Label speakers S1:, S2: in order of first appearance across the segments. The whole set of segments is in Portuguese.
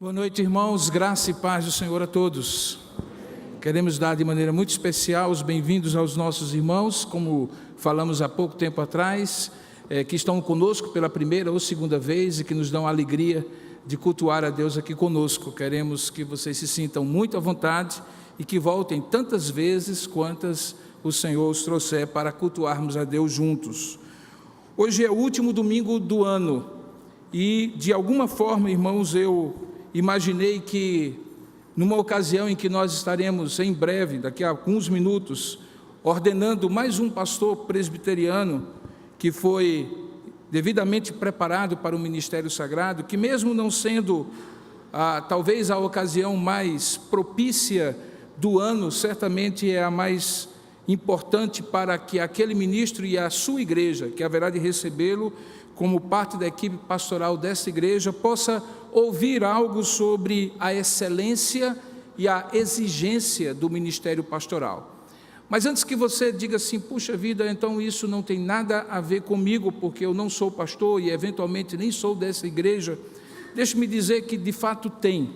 S1: Boa noite, irmãos, graça e paz do Senhor a todos. Queremos dar de maneira muito especial os bem-vindos aos nossos irmãos, como falamos há pouco tempo atrás, que estão conosco pela primeira ou segunda vez e que nos dão a alegria de cultuar a Deus aqui conosco. Queremos que vocês se sintam muito à vontade e que voltem tantas vezes quantas o Senhor os trouxer para cultuarmos a Deus juntos. Hoje é o último domingo do ano e, de alguma forma, irmãos, eu imaginei que, numa ocasião em que nós estaremos em breve, daqui a alguns minutos, ordenando mais um pastor presbiteriano que foi devidamente preparado para o ministério sagrado, que mesmo não sendo talvez a ocasião mais propícia do ano, certamente é a mais importante para que aquele ministro e a sua igreja, que haverá de recebê-lo como parte da equipe pastoral dessa igreja, possa ouvir algo sobre a excelência e a exigência do ministério pastoral. Mas antes que você diga assim, puxa vida, então isso não tem nada a ver comigo, porque eu não sou pastor e eventualmente nem sou dessa igreja, deixe-me dizer que de fato tem,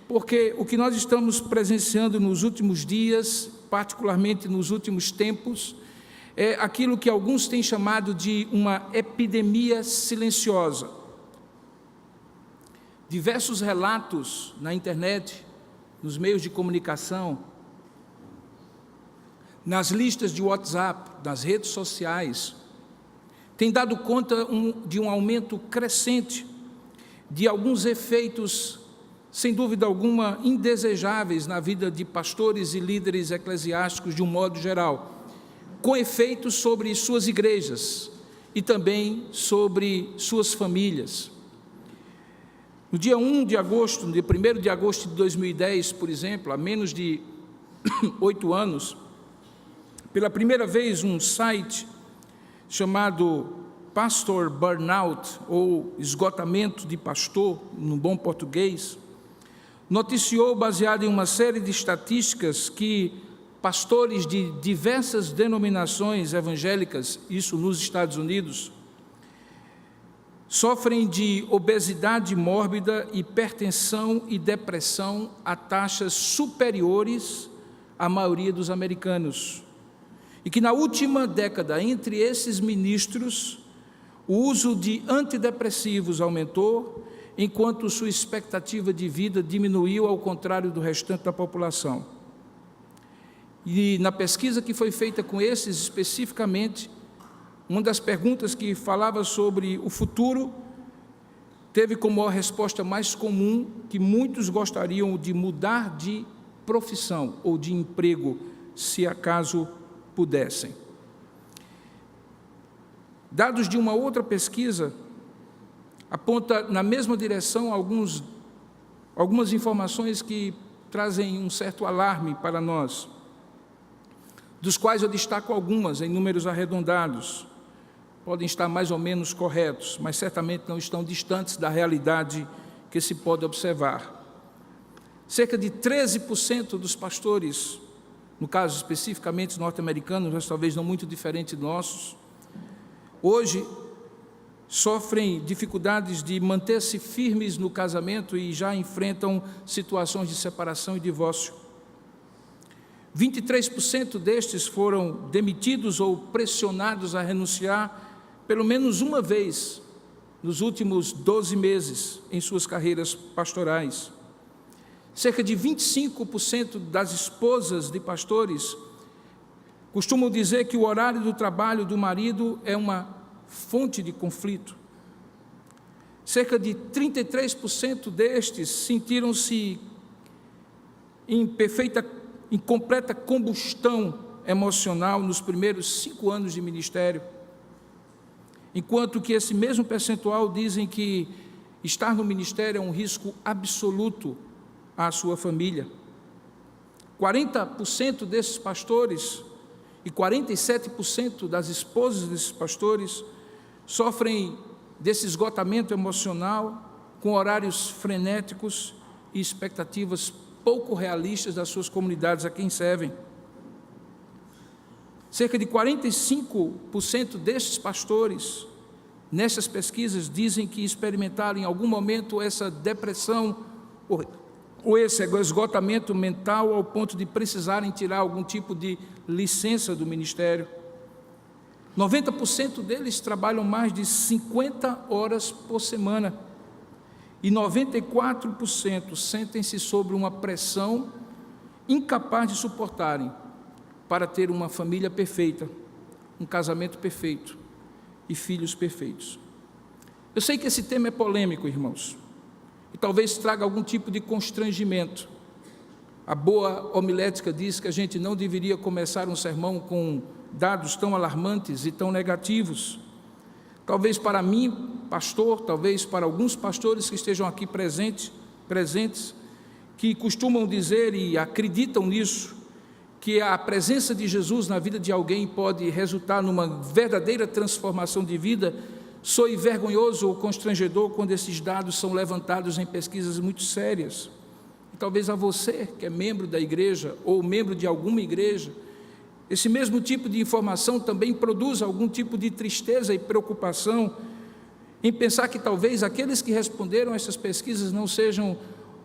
S1: porque o que nós estamos presenciando nos últimos dias, particularmente nos últimos tempos, é aquilo que alguns têm chamado de uma epidemia silenciosa. Diversos relatos na internet, nos meios de comunicação, nas listas de WhatsApp, nas redes sociais, têm dado conta de um aumento crescente de alguns efeitos, sem dúvida alguma, indesejáveis na vida de pastores e líderes eclesiásticos de um modo geral, com efeitos sobre suas igrejas e também sobre suas famílias. No dia 1 de agosto de 2010, por exemplo, há menos de 8 anos, pela primeira vez um site chamado Pastor Burnout, ou esgotamento de pastor, no bom português, noticiou, baseado em uma série de estatísticas, que pastores de diversas denominações evangélicas, isso nos Estados Unidos, sofrem de obesidade mórbida, hipertensão e depressão a taxas superiores à maioria dos americanos. E que na última década, entre esses ministros, o uso de antidepressivos aumentou, enquanto sua expectativa de vida diminuiu, ao contrário do restante da população. E na pesquisa que foi feita com esses especificamente, uma das perguntas que falava sobre o futuro teve como a resposta mais comum que muitos gostariam de mudar de profissão ou de emprego, se acaso pudessem. Dados de uma outra pesquisa aponta na mesma direção algumas informações que trazem um certo alarme para nós, dos quais eu destaco algumas em números arredondados. Podem estar mais ou menos corretos, mas certamente não estão distantes da realidade que se pode observar. Cerca de 13% dos pastores, no caso especificamente norte-americanos, mas talvez não muito diferente de nossos, hoje sofrem dificuldades de manter-se firmes no casamento e já enfrentam situações de separação e divórcio. 23% destes foram demitidos ou pressionados a renunciar pelo menos uma vez nos últimos 12 meses em suas carreiras pastorais. Cerca de 25% das esposas de pastores costumam dizer que o horário do trabalho do marido é uma fonte de conflito. Cerca de 33% destes sentiram-se em completa combustão emocional nos primeiros 5 anos de ministério, enquanto que esse mesmo percentual dizem que estar no ministério é um risco absoluto à sua família. 40% desses pastores e 47% das esposas desses pastores sofrem desse esgotamento emocional, com horários frenéticos e expectativas pouco realistas das suas comunidades a quem servem. Cerca de 45% destes pastores, nessas pesquisas, dizem que experimentaram em algum momento essa depressão ou esse esgotamento mental ao ponto de precisarem tirar algum tipo de licença do ministério. 90% deles trabalham mais de 50 horas por semana e 94% sentem-se sob uma pressão incapaz de suportarem para ter uma família perfeita, um casamento perfeito e filhos perfeitos. Eu sei que esse tema é polêmico, irmãos, e talvez traga algum tipo de constrangimento. A boa homilética diz que a gente não deveria começar um sermão com dados tão alarmantes e tão negativos. Talvez para mim, pastor, talvez para alguns pastores que estejam aqui presentes, que costumam dizer e acreditam nisso, que a presença de Jesus na vida de alguém pode resultar numa verdadeira transformação de vida, soe vergonhoso ou constrangedor quando esses dados são levantados em pesquisas muito sérias. E talvez a você, que é membro da igreja ou membro de alguma igreja, esse mesmo tipo de informação também produz algum tipo de tristeza e preocupação em pensar que talvez aqueles que responderam a essas pesquisas não sejam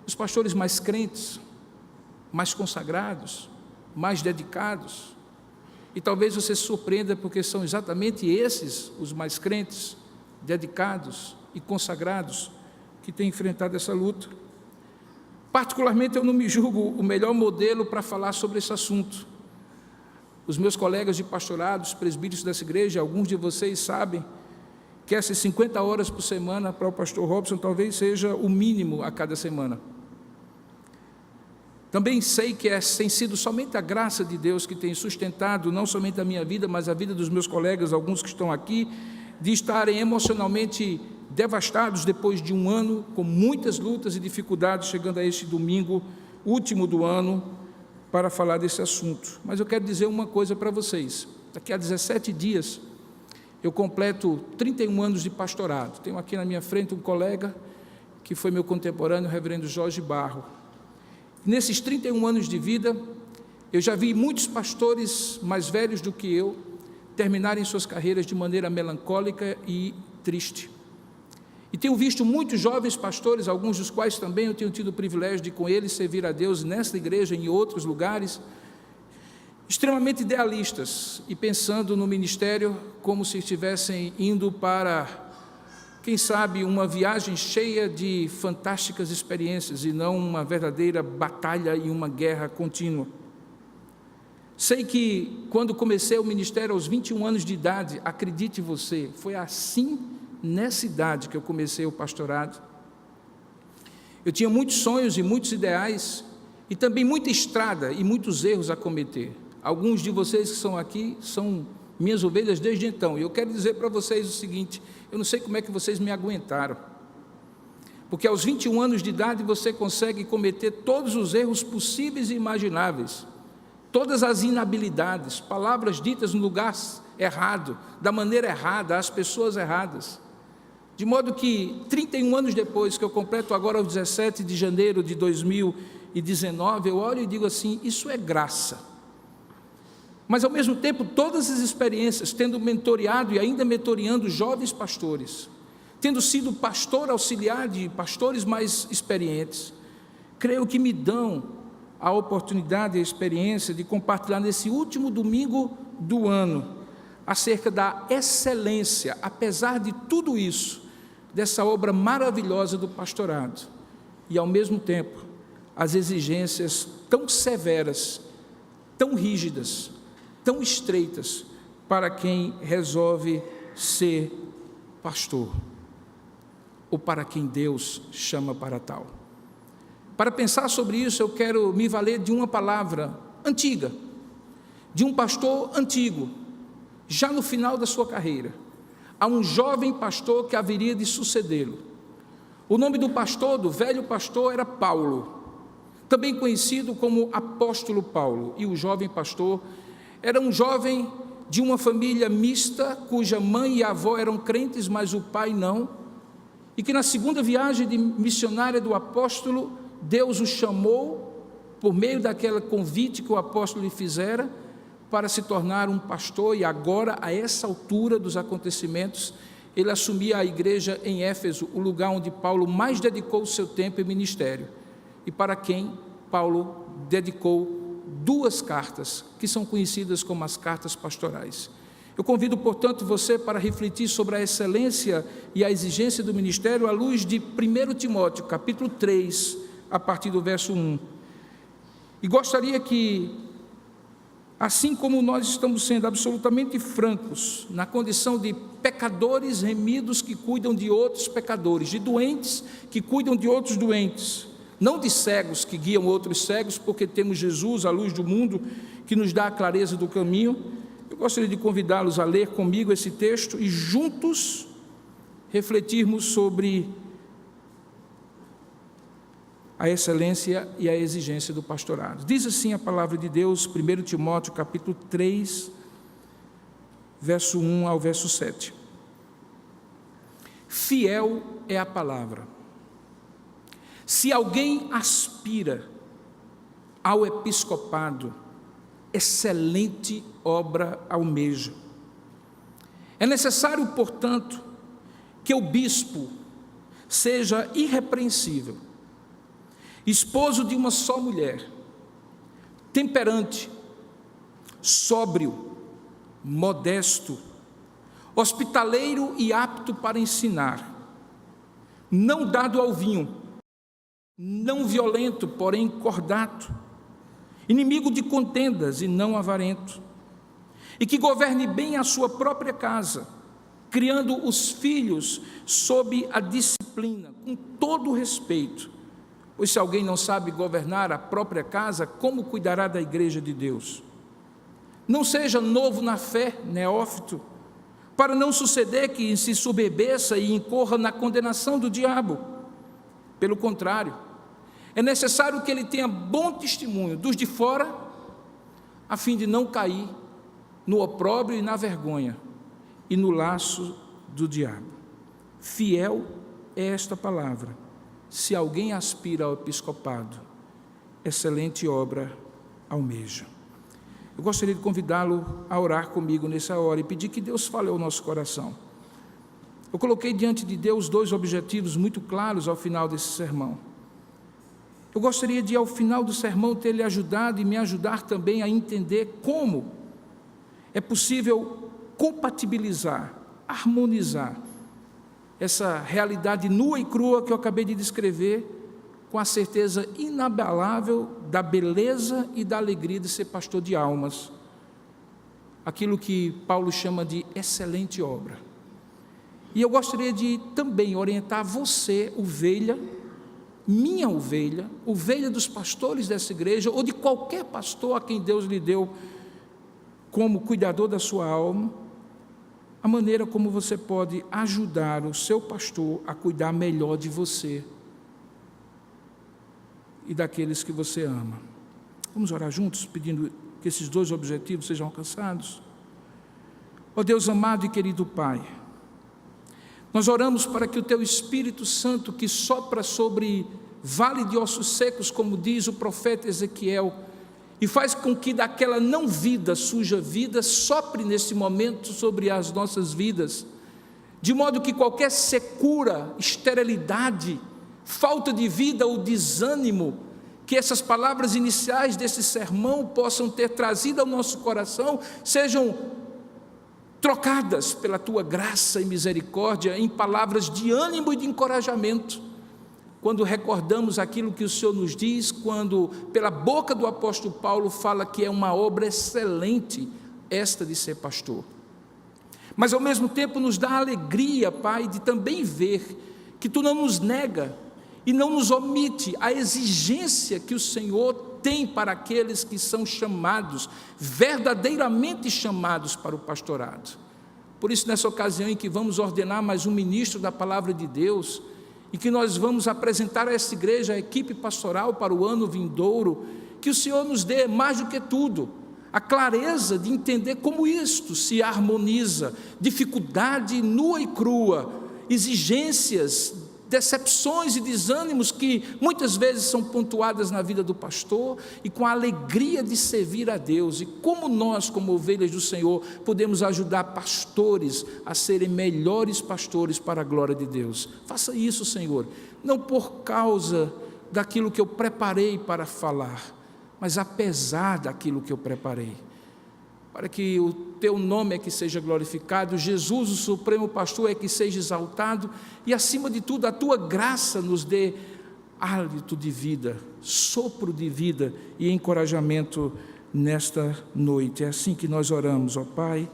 S1: os pastores mais crentes, mais consagrados, mais dedicados. E talvez você se surpreenda porque são exatamente esses os mais crentes, dedicados e consagrados que têm enfrentado essa luta. Particularmente, eu não me julgo o melhor modelo para falar sobre esse assunto. Os meus colegas de pastorado, os presbíteros dessa igreja, alguns de vocês sabem que essas 50 horas por semana para o pastor Robson talvez seja o mínimo a cada semana. Também sei que tem sido somente a graça de Deus que tem sustentado não somente a minha vida, mas a vida dos meus colegas, alguns que estão aqui, de estarem emocionalmente devastados depois de um ano com muitas lutas e dificuldades, chegando a este domingo, último do ano, para falar desse assunto. Mas eu quero dizer uma coisa para vocês. Daqui a 17 dias, eu completo 31 anos de pastorado. Tenho aqui na minha frente um colega que foi meu contemporâneo, o reverendo Jorge Barro. Nesses 31 anos de vida, eu já vi muitos pastores mais velhos do que eu terminarem suas carreiras de maneira melancólica e triste. E tenho visto muitos jovens pastores, alguns dos quais também eu tenho tido o privilégio de com eles servir a Deus nesta igreja e em outros lugares, extremamente idealistas e pensando no ministério como se estivessem indo para, quem sabe, uma viagem cheia de fantásticas experiências e não uma verdadeira batalha e uma guerra contínua. Sei que quando comecei o ministério aos 21 anos de idade, acredite você, foi assim nessa idade que eu comecei o pastorado. Eu tinha muitos sonhos e muitos ideais e também muita estrada e muitos erros a cometer. Alguns de vocês que são aqui são minhas ovelhas desde então, e eu quero dizer para vocês o seguinte: eu não sei como é que vocês me aguentaram, porque aos 21 anos de idade você consegue cometer todos os erros possíveis e imagináveis, todas as inabilidades, palavras ditas no lugar errado, da maneira errada, às pessoas erradas, de modo que 31 anos depois, que eu completo agora aos 17 de janeiro de 2019, eu olho e digo assim: isso é graça. Mas, ao mesmo tempo, todas as experiências, tendo mentoreado e ainda mentoreando jovens pastores, tendo sido pastor auxiliar de pastores mais experientes, creio que me dão a oportunidade e a experiência de compartilhar nesse último domingo do ano acerca da excelência, apesar de tudo isso, dessa obra maravilhosa do pastorado, e, ao mesmo tempo, as exigências tão severas, tão rígidas, tão estreitas para quem resolve ser pastor, ou para quem Deus chama para tal. Para pensar sobre isso, eu quero me valer de uma palavra antiga, de um pastor antigo, já no final da sua carreira, a um jovem pastor que haveria de sucedê-lo. O nome do pastor, do velho pastor, era Paulo, também conhecido como apóstolo Paulo, e o jovem pastor era um jovem de uma família mista, cuja mãe e avó eram crentes, mas o pai não, e que na segunda viagem missionária do apóstolo, Deus o chamou, por meio daquele convite que o apóstolo lhe fizera, para se tornar um pastor, e agora, a essa altura dos acontecimentos, ele assumia a igreja em Éfeso, o lugar onde Paulo mais dedicou o seu tempo e ministério. e para quem Paulo dedicou 2 cartas, que são conhecidas como as cartas pastorais. Eu convido, portanto, você para refletir sobre a excelência e a exigência do ministério à luz de 1 Timóteo, capítulo 3, a partir do verso 1. E gostaria que, assim como nós estamos sendo absolutamente francos na condição de pecadores remidos que cuidam de outros pecadores, de doentes que cuidam de outros doentes, não de cegos que guiam outros cegos, porque temos Jesus, a luz do mundo, que nos dá a clareza do caminho, eu gostaria de convidá-los a ler comigo esse texto e juntos refletirmos sobre a excelência e a exigência do pastorado. Diz assim a palavra de Deus, 1 Timóteo, capítulo 3, verso 1 ao verso 7. Fiel é a palavra. Se alguém aspira ao episcopado, excelente obra almeja. É necessário, portanto, que o bispo seja irrepreensível, esposo de uma só mulher, temperante, sóbrio, modesto, hospitaleiro e apto para ensinar, não dado ao vinho, não violento, porém cordato, inimigo de contendas e não avarento, e que governe bem a sua própria casa, criando os filhos sob a disciplina, com todo o respeito. Pois se alguém não sabe governar a própria casa, como cuidará da igreja de Deus? Não seja novo na fé, neófito, para não suceder que se soberbeça e incorra na condenação do diabo. Pelo contrário, é necessário que ele tenha bom testemunho dos de fora, a fim de não cair no opróbrio e na vergonha, e no laço do diabo. Fiel é esta palavra. Se alguém aspira ao episcopado, excelente obra almeja. Eu gostaria de convidá-lo a orar comigo nessa hora e pedir que Deus fale ao nosso coração. Eu coloquei diante de Deus 2 objetivos muito claros ao final desse sermão. Eu gostaria de, ao final do sermão, ter lhe ajudado e me ajudar também a entender como é possível compatibilizar, harmonizar essa realidade nua e crua que eu acabei de descrever com a certeza inabalável da beleza e da alegria de ser pastor de almas, aquilo que Paulo chama de excelente obra. E eu gostaria de também orientar você, ovelha, minha ovelha, ovelha dos pastores dessa igreja, ou de qualquer pastor a quem Deus lhe deu como cuidador da sua alma, a maneira como você pode ajudar o seu pastor a cuidar melhor de você e daqueles que você ama. Vamos orar juntos, pedindo que esses 2 objetivos sejam alcançados? Ó Deus amado e querido Pai, nós oramos para que o Teu Espírito Santo, que sopra sobre vale de ossos secos, como diz o profeta Ezequiel, e faz com que daquela não vida, suja vida, sopre nesse momento sobre as nossas vidas, de modo que qualquer secura, esterilidade, falta de vida ou desânimo, que essas palavras iniciais desse sermão possam ter trazido ao nosso coração, sejam trocadas pela Tua graça e misericórdia em palavras de ânimo e de encorajamento, quando recordamos aquilo que o Senhor nos diz, quando pela boca do apóstolo Paulo fala que é uma obra excelente esta de ser pastor. Mas ao mesmo tempo nos dá alegria, Pai, de também ver que Tu não nos nega e não nos omite a exigência que o Senhor tem para aqueles que são chamados, verdadeiramente chamados para o pastorado. Por isso, nessa ocasião em que vamos ordenar mais um ministro da palavra de Deus, e que nós vamos apresentar a essa igreja, a equipe pastoral para o ano vindouro, que o Senhor nos dê, mais do que tudo, a clareza de entender como isto se harmoniza, dificuldade nua e crua, exigências, decepções e desânimos que muitas vezes são pontuadas na vida do pastor, e com a alegria de servir a Deus, e como nós, como ovelhas do Senhor, podemos ajudar pastores a serem melhores pastores para a glória de Deus. Faça isso, Senhor, não por causa daquilo que eu preparei para falar, mas apesar daquilo que eu preparei, para que o teu nome é que seja glorificado, Jesus, o Supremo Pastor, é que seja exaltado, e acima de tudo, a tua graça nos dê hálito de vida, sopro de vida e encorajamento nesta noite. É assim que nós oramos, ó Pai,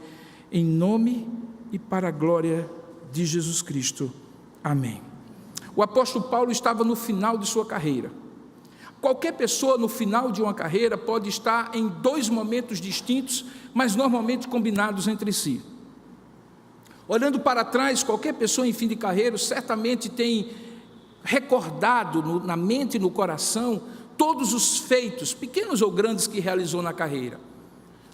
S1: em nome e para a glória de Jesus Cristo. Amém. O apóstolo Paulo estava no final de sua carreira. Qualquer pessoa no final de uma carreira pode estar em dois momentos distintos, mas normalmente combinados entre si. Olhando para trás, qualquer pessoa em fim de carreira certamente tem recordado na mente e no coração todos os feitos, pequenos ou grandes, que realizou na carreira.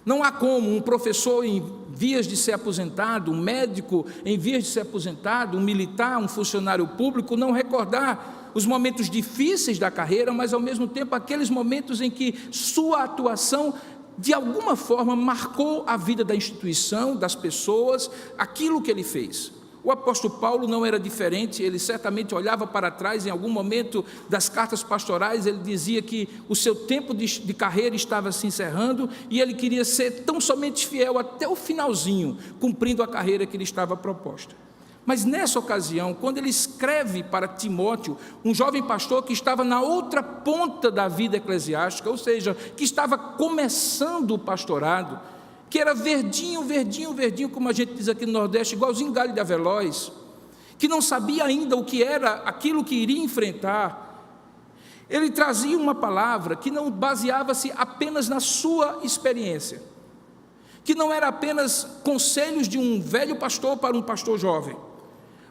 S1: Não há como um professor em vias de ser aposentado, um médico em vias de ser aposentado, um militar, um funcionário público, não recordar os momentos difíceis da carreira, mas ao mesmo tempo aqueles momentos em que sua atuação de alguma forma marcou a vida da instituição, das pessoas, aquilo que ele fez. O apóstolo Paulo não era diferente, ele certamente olhava para trás, em algum momento das cartas pastorais, ele dizia que o seu tempo de carreira estava se encerrando, e ele queria ser tão somente fiel até o finalzinho, cumprindo a carreira que lhe estava proposta. Mas nessa ocasião, quando ele escreve para Timóteo, um jovem pastor que estava na outra ponta da vida eclesiástica, ou seja, que estava começando o pastorado, que era verdinho, como a gente diz aqui no Nordeste, igualzinho galho de aveloz, que não sabia ainda o que era aquilo que iria enfrentar, ele trazia uma palavra que não baseava-se apenas na sua experiência, que não era apenas conselhos de um velho pastor para um pastor jovem,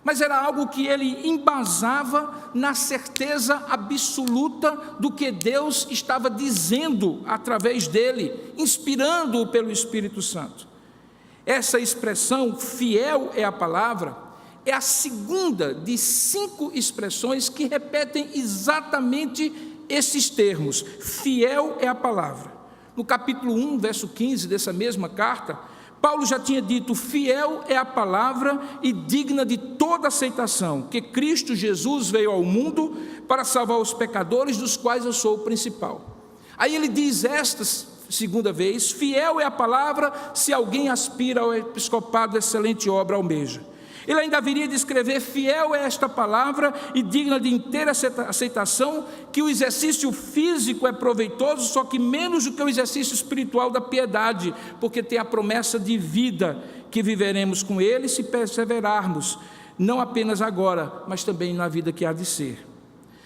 S1: mas era algo que ele embasava na certeza absoluta do que Deus estava dizendo através dele, inspirando-o pelo Espírito Santo. Essa expressão, fiel é a palavra, é a segunda de 5 expressões que repetem exatamente esses termos. Fiel é a palavra. No capítulo 1, verso 15 dessa mesma carta, Paulo já tinha dito: fiel é a palavra e digna de toda aceitação, que Cristo Jesus veio ao mundo para salvar os pecadores, dos quais eu sou o principal. Aí ele diz esta segunda vez: fiel é a palavra, se alguém aspira ao episcopado, excelente obra almeja. Ele ainda haveria de escrever: fiel é esta palavra e digna de inteira aceitação, que o exercício físico é proveitoso, só que menos do que o exercício espiritual da piedade, porque tem a promessa de vida, que viveremos com ele se perseverarmos, não apenas agora, mas também na vida que há de ser.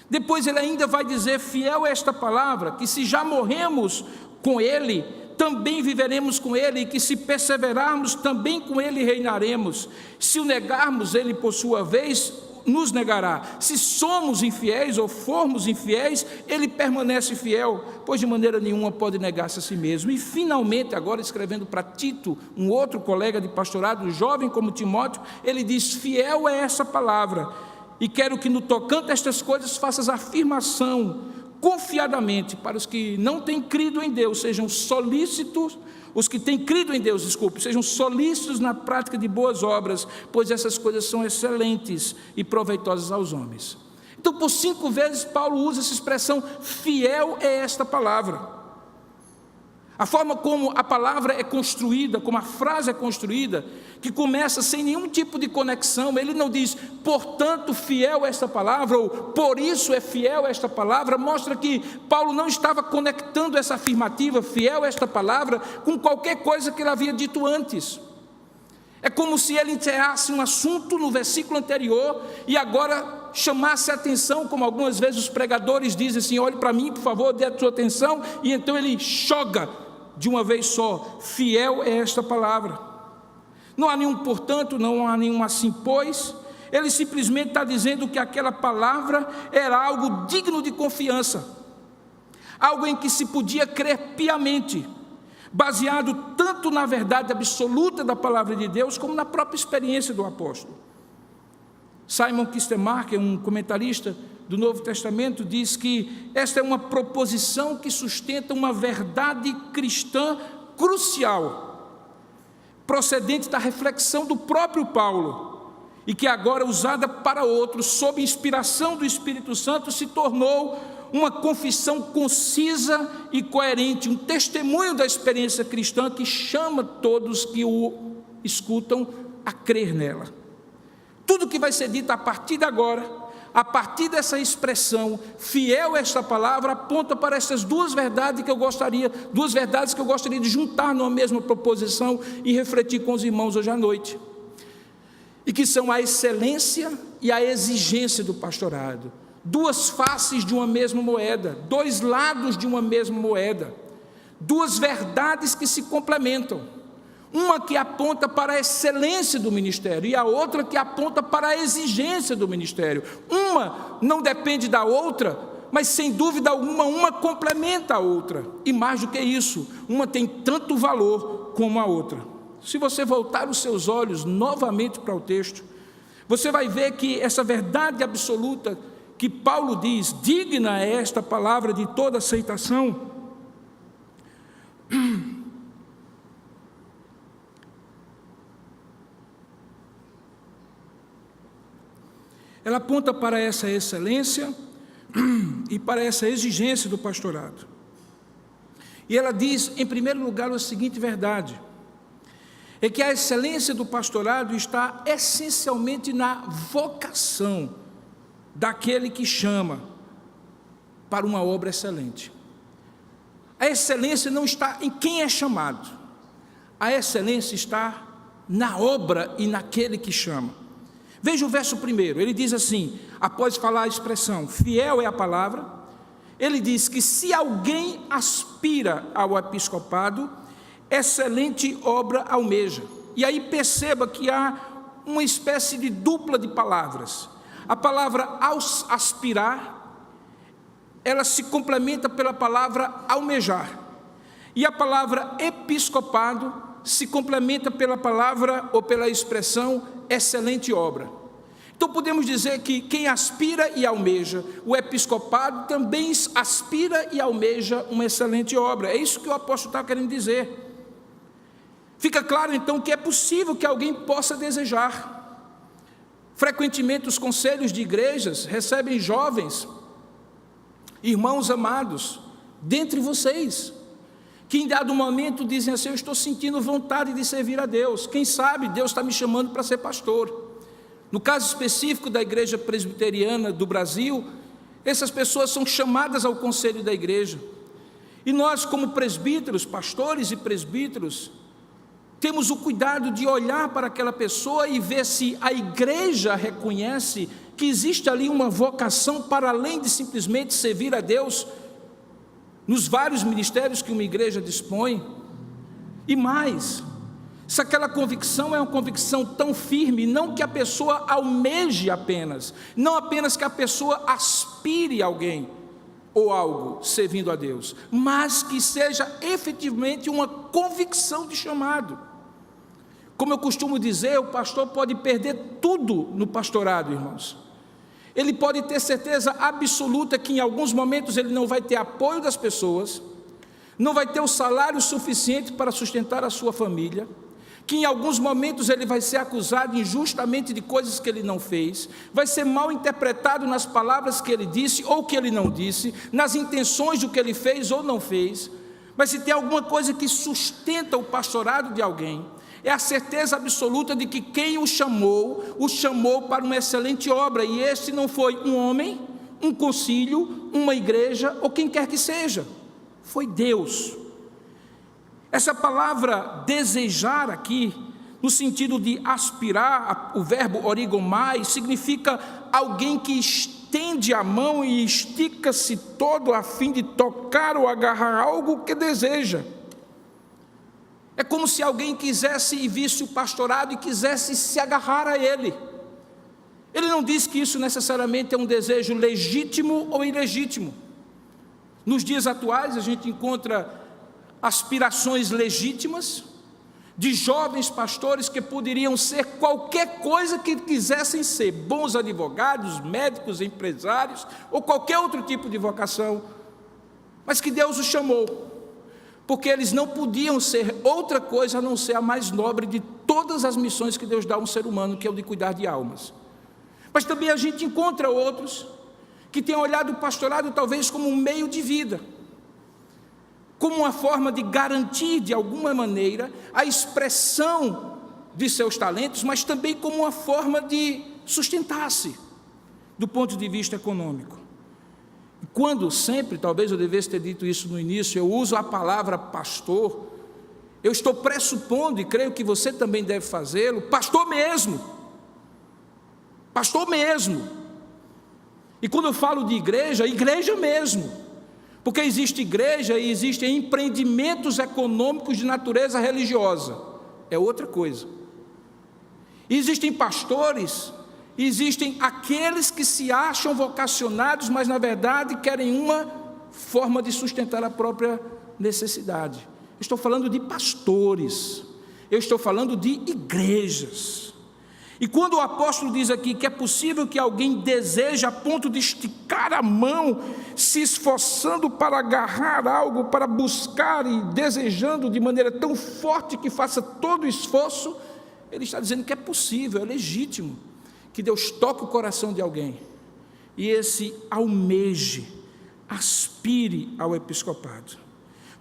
S1: Depois ele ainda vai dizer: fiel é esta palavra, que se já morremos com ele, também viveremos com ele, e que se perseverarmos, também com ele reinaremos. Se o negarmos, ele por sua vez nos negará. Se somos infiéis ou formos infiéis, ele permanece fiel, pois de maneira nenhuma pode negar-se a si mesmo. E finalmente, agora escrevendo para Tito, um outro colega de pastorado, jovem como Timóteo, ele diz: fiel é essa palavra, e quero que no tocante a estas coisas faças afirmação confiadamente, para os que não têm crido em Deus, sejam solícitos, os que têm crido em Deus, sejam solícitos na prática de boas obras, pois essas coisas são excelentes e proveitosas aos homens. Então, por 5 vezes, Paulo usa essa expressão: fiel é esta palavra. A forma como a palavra é construída, como a frase é construída, que começa sem nenhum tipo de conexão. Ele não diz: portanto fiel é esta palavra, ou por isso é fiel esta palavra. Mostra que Paulo não estava conectando essa afirmativa, fiel é esta palavra, com qualquer coisa que ele havia dito antes. É como se ele encerrasse um assunto no versículo anterior e agora chamasse a atenção, como algumas vezes os pregadores dizem assim: olhe para mim, por favor, dê a sua atenção, e então ele joga de uma vez só: fiel é esta palavra. Não há nenhum portanto, não há nenhum assim pois. Ele simplesmente está dizendo que aquela palavra era algo digno de confiança, algo em que se podia crer piamente, baseado tanto na verdade absoluta da palavra de Deus, como na própria experiência do apóstolo. Simon Kistemaker, um comentarista do Novo Testamento, diz que esta é uma proposição que sustenta uma verdade cristã crucial, procedente da reflexão do próprio Paulo, e que agora, usada para outros, sob inspiração do Espírito Santo, se tornou uma confissão concisa e coerente, um testemunho da experiência cristã que chama todos que o escutam a crer nela. Tudo que vai ser dito a partir de agora, a partir dessa expressão, fiel a esta palavra, aponta para essas duas verdades que eu gostaria de juntar numa mesma proposição e refletir com os irmãos hoje à noite. E que são a excelência e a exigência do pastorado. Duas faces de uma mesma moeda, dois lados de uma mesma moeda, duas verdades que se complementam. Uma que aponta para a excelência do ministério e a outra que aponta para a exigência do ministério. Uma não depende da outra, mas sem dúvida alguma, uma complementa a outra. E mais do que isso, uma tem tanto valor como a outra. Se você voltar os seus olhos novamente para o texto, você vai ver que essa verdade absoluta que Paulo diz, digna é esta palavra de toda aceitação, ela aponta para essa excelência e para essa exigência do pastorado. E ela diz, em primeiro lugar, a seguinte verdade: é que a excelência do pastorado está essencialmente na vocação daquele que chama para uma obra excelente. A excelência não está em quem é chamado, a excelência está na obra e naquele que chama. Veja o verso primeiro, ele diz assim, após falar a expressão, fiel é a palavra, ele diz que se alguém aspira ao episcopado, excelente obra almeja. E aí perceba que há uma espécie de dupla de palavras. A palavra aspirar, ela se complementa pela palavra almejar. E a palavra episcopado se complementa pela palavra ou pela expressão excelente obra. Então podemos dizer que quem aspira e almeja o episcopado também aspira e almeja uma excelente obra. É isso que o apóstolo está querendo dizer. Fica claro então que é possível que alguém possa desejar. Frequentemente os conselhos de igrejas recebem jovens, irmãos amados, dentre vocês, que em dado momento dizem assim, eu estou sentindo vontade de servir a Deus, quem sabe Deus está me chamando para ser pastor. No caso específico da Igreja Presbiteriana do Brasil, essas pessoas são chamadas ao conselho da igreja, e nós como presbíteros, pastores e presbíteros, temos o cuidado de olhar para aquela pessoa e ver se a igreja reconhece que existe ali uma vocação para além de simplesmente servir a Deus, nos vários ministérios que uma igreja dispõe, e mais, se aquela convicção é uma convicção tão firme, não que a pessoa almeje apenas, não apenas que a pessoa aspire a alguém ou algo servindo a Deus, mas que seja efetivamente uma convicção de chamado. Como eu costumo dizer, o pastor pode perder tudo no pastorado, irmãos. Ele pode ter certeza absoluta que em alguns momentos ele não vai ter apoio das pessoas, não vai ter o salário suficiente para sustentar a sua família, que em alguns momentos ele vai ser acusado injustamente de coisas que ele não fez, vai ser mal interpretado nas palavras que ele disse ou que ele não disse, nas intenções do que ele fez ou não fez. Mas se tem alguma coisa que sustenta o pastorado de alguém, é a certeza absoluta de que quem o chamou para uma excelente obra, e este não foi um homem, um concílio, uma igreja ou quem quer que seja, foi Deus. Essa palavra desejar aqui, no sentido de aspirar, o verbo origomai, significa alguém que estende a mão e estica-se todo a fim de tocar ou agarrar algo que deseja. É como se alguém quisesse e visse o pastorado e quisesse se agarrar a ele. Ele não diz que isso necessariamente é um desejo legítimo ou ilegítimo. Nos dias atuais a gente encontra aspirações legítimas de jovens pastores que poderiam ser qualquer coisa que quisessem ser, bons advogados, médicos, empresários ou qualquer outro tipo de vocação, mas que Deus os chamou, porque eles não podiam ser outra coisa a não ser a mais nobre de todas as missões que Deus dá a um ser humano, que é o de cuidar de almas. Mas também a gente encontra outros que têm olhado o pastorado talvez como um meio de vida, como uma forma de garantir, de alguma maneira, a expressão de seus talentos, mas também como uma forma de sustentar-se, do ponto de vista econômico. E quando sempre, talvez eu devesse ter dito isso no início, eu uso a palavra pastor, eu estou pressupondo, e creio que você também deve fazê-lo, pastor mesmo. Pastor mesmo. E quando eu falo de igreja, igreja mesmo. Porque existe igreja e existem empreendimentos econômicos de natureza religiosa. É outra coisa. E existem pastores, existem aqueles que se acham vocacionados, mas na verdade querem uma forma de sustentar a própria necessidade. Eu estou falando de pastores, eu estou falando de igrejas. E quando o apóstolo diz aqui que é possível que alguém deseje a ponto de esticar a mão, se esforçando para agarrar algo, para buscar e desejando de maneira tão forte que faça todo o esforço, ele está dizendo que é possível, é legítimo, que Deus toque o coração de alguém e esse almeje, aspire ao episcopado.